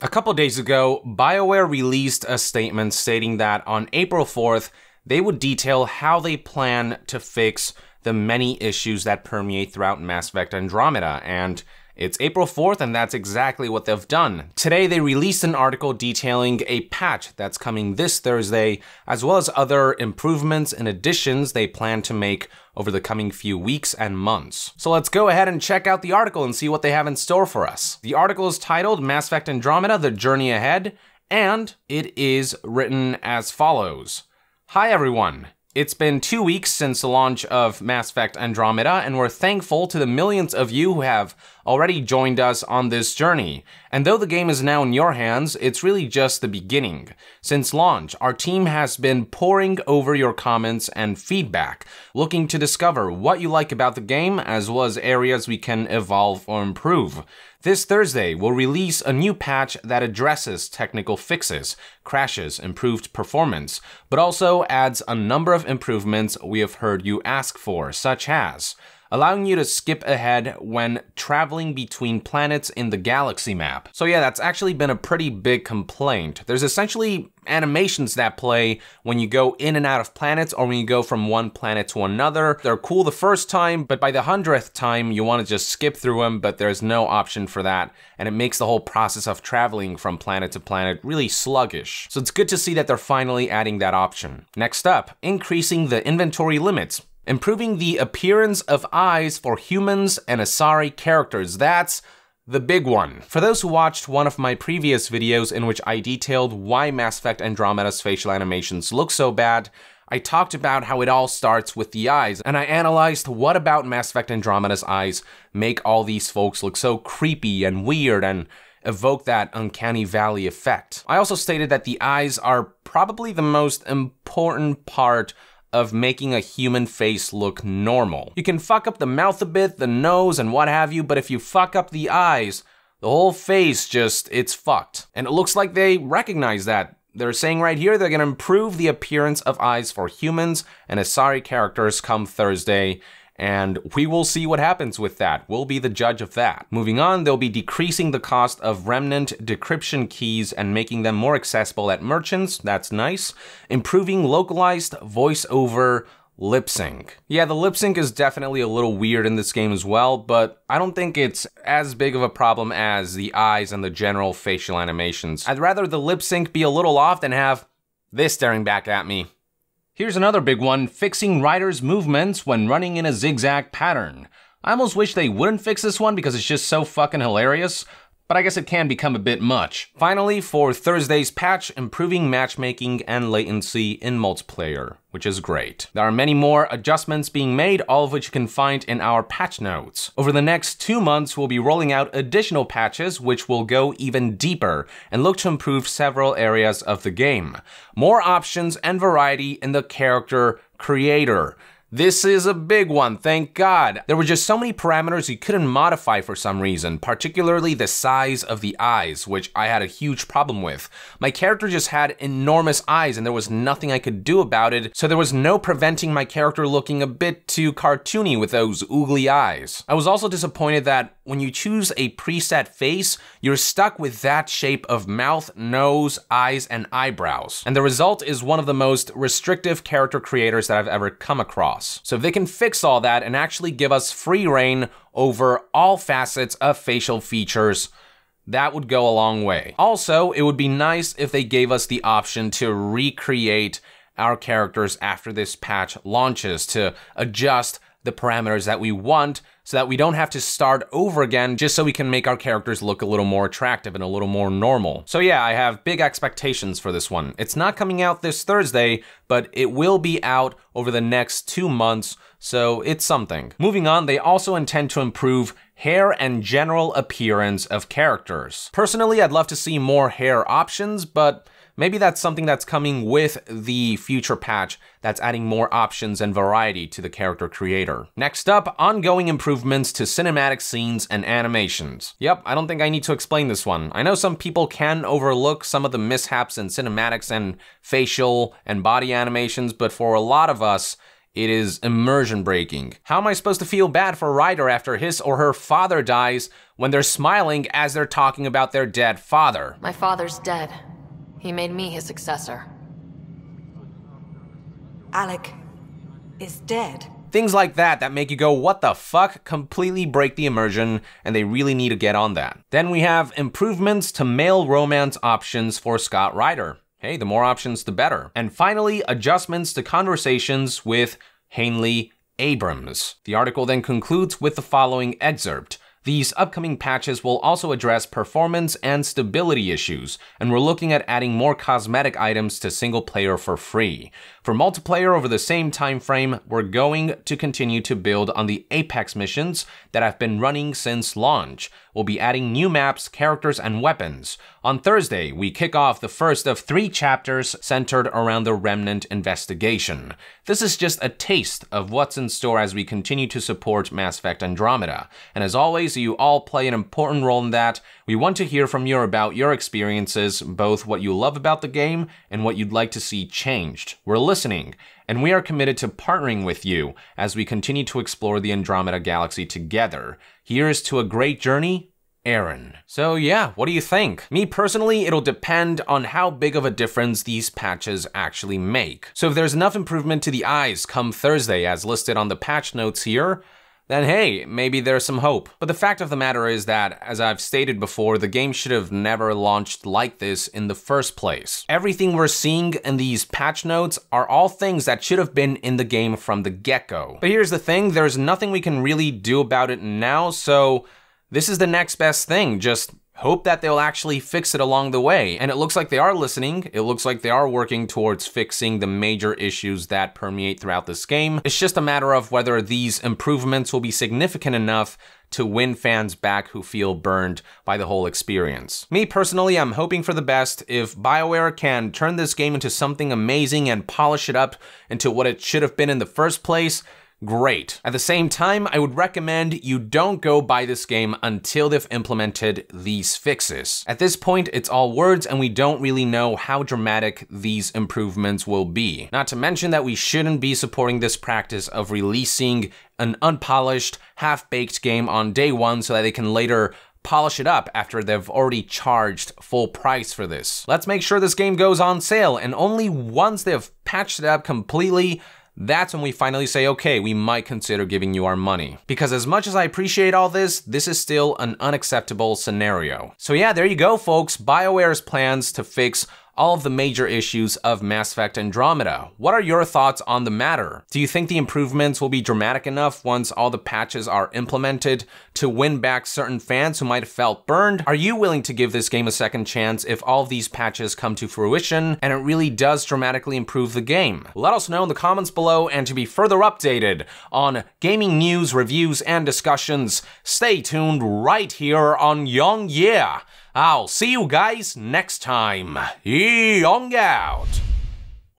A couple days ago, Bioware released a statement stating that on April 4th, they would detail how they plan to fix the many issues that permeate throughout Mass Effect Andromeda, and it's April 4th, and that's exactly what they've done. Today, they released an article detailing a patch that's coming this Thursday, as well as other improvements and additions they plan to make over the coming few weeks and months. So let's go ahead and check out the article and see what they have in store for us. The article is titled Mass Effect Andromeda: The Journey Ahead, and it is written as follows. Hi everyone. It's been 2 weeks since the launch of Mass Effect Andromeda, and we're thankful to the millions of you who have already joined us on this journey. And though the game is now in your hands, it's really just the beginning. Since launch, our team has been poring over your comments and feedback, looking to discover what you like about the game, as well as areas we can evolve or improve. This Thursday, we'll release a new patch that addresses technical fixes, crashes, improved performance, but also adds a number of improvements we have heard you ask for, such as allowing you to skip ahead when traveling between planets in the galaxy map. So yeah, that's actually been a pretty big complaint. There's essentially animations that play when you go in and out of planets or when you go from one planet to another. They're cool the first time, but by the 100th time, you want to just skip through them, but there's no option for that. And it makes the whole process of traveling from planet to planet really sluggish. So it's good to see that they're finally adding that option. Next up, increasing the inventory limits. Improving the appearance of eyes for humans and Asari characters. That's the big one. For those who watched one of my previous videos in which I detailed why Mass Effect Andromeda's facial animations look so bad, I talked about how it all starts with the eyes, and I analyzed what about Mass Effect Andromeda's eyes make all these folks look so creepy and weird and evoke that uncanny valley effect. I also stated that the eyes are probably the most important part of making a human face look normal. You can fuck up the mouth a bit, the nose, and what have you, but if you fuck up the eyes, the whole face it's fucked. And it looks like they recognize that. They're saying right here they're gonna improve the appearance of eyes for humans and Asari characters come Thursday, and we will see what happens with that. We'll be the judge of that. Moving on, they'll be decreasing the cost of remnant decryption keys and making them more accessible at merchants. That's nice. Improving localized voice-over lip sync. Yeah, the lip sync is definitely a little weird in this game as well, but I don't think it's as big of a problem as the eyes and the general facial animations. I'd rather the lip sync be a little off than have this staring back at me. Here's another big one, fixing riders' movements when running in a zigzag pattern. I almost wish they wouldn't fix this one because it's just so fucking hilarious, but I guess it can become a bit much. Finally, for Thursday's patch, improving matchmaking and latency in multiplayer, which is great. There are many more adjustments being made, all of which you can find in our patch notes. Over the next 2 months, we'll be rolling out additional patches, which will go even deeper and look to improve several areas of the game. More options and variety in the character creator. This is a big one, thank God. There were just so many parameters you couldn't modify for some reason, particularly the size of the eyes, which I had a huge problem with. My character just had enormous eyes and there was nothing I could do about it, so there was no preventing my character looking a bit too cartoony with those oogly eyes. I was also disappointed that when you choose a preset face, you're stuck with that shape of mouth, nose, eyes, and eyebrows. And the result is one of the most restrictive character creators that I've ever come across. So if they can fix all that and actually give us free reign over all facets of facial features, that would go a long way. Also, it would be nice if they gave us the option to recreate our characters after this patch launches, to adjust the parameters that we want so that we don't have to start over again just so we can make our characters look a little more attractive and a little more normal. So yeah, I have big expectations for this one. It's not coming out this Thursday, but it will be out over the next 2 months, so it's something. Moving on, they also intend to improve hair and general appearance of characters. Personally, I'd love to see more hair options, but maybe that's something that's coming with the future patch that's adding more options and variety to the character creator. Next up, ongoing improvements to cinematic scenes and animations. Yep, I don't think I need to explain this one. I know some people can overlook some of the mishaps in cinematics and facial and body animations, but for a lot of us, It is immersion breaking. How am I supposed to feel bad for Ryder after his or her father dies when they're smiling as they're talking about their dead father? My father's dead. He made me his successor. Alec is dead. Things like that make you go, what the fuck? Completely break the immersion, and they really need to get on that. Then we have improvements to male romance options for Scott Ryder. Hey, the more options, the better. And finally, adjustments to conversations with Hanley Abrams. The article then concludes with the following excerpt. These upcoming patches will also address performance and stability issues, and we're looking at adding more cosmetic items to single player for free. For multiplayer over the same time frame, we're going to continue to build on the Apex missions that have been running since launch. We'll be adding new maps, characters, and weapons. On Thursday, we kick off the first of 3 chapters centered around the Remnant investigation. This is just a taste of what's in store as we continue to support Mass Effect Andromeda. And as always, you all play an important role in that. We want to hear from you about your experiences, both what you love about the game and what you'd like to see changed. We're listening, and we are committed to partnering with you as we continue to explore the Andromeda galaxy together. Here's to a great journey, Aaron. So yeah, what do you think? Me personally, it'll depend on how big of a difference these patches actually make. So if there's enough improvement to the eyes come Thursday as listed on the patch notes here, then hey, maybe there's some hope. But the fact of the matter is that, as I've stated before, the game should have never launched like this in the first place. Everything we're seeing in these patch notes are all things that should have been in the game from the get-go. But here's the thing, there's nothing we can really do about it now, so this is the next best thing. Just hope that they'll actually fix it along the way. And it looks like they are listening. It looks like they are working towards fixing the major issues that permeate throughout this game. It's just a matter of whether these improvements will be significant enough to win fans back who feel burned by the whole experience. Me personally, I'm hoping for the best. If Bioware can turn this game into something amazing and polish it up into what it should have been in the first place, great. At the same time, I would recommend you don't go buy this game until they've implemented these fixes. At this point, it's all words and we don't really know how dramatic these improvements will be. Not to mention that we shouldn't be supporting this practice of releasing an unpolished, half-baked game on day one so that they can later polish it up after they've already charged full price for this. Let's make sure this game goes on sale, and only once they've patched it up completely, that's when we finally say, okay, we might consider giving you our money. Because as much as I appreciate all this is still an unacceptable scenario. So yeah, there you go, folks. BioWare's plans to fix all of the major issues of Mass Effect Andromeda. What are your thoughts on the matter? Do you think the improvements will be dramatic enough once all the patches are implemented to win back certain fans who might have felt burned? Are you willing to give this game a second chance if all of these patches come to fruition and it really does dramatically improve the game? Let us know in the comments below, and to be further updated on gaming news, reviews, and discussions, stay tuned right here on Young Yeah. I'll see you guys next time. Young out.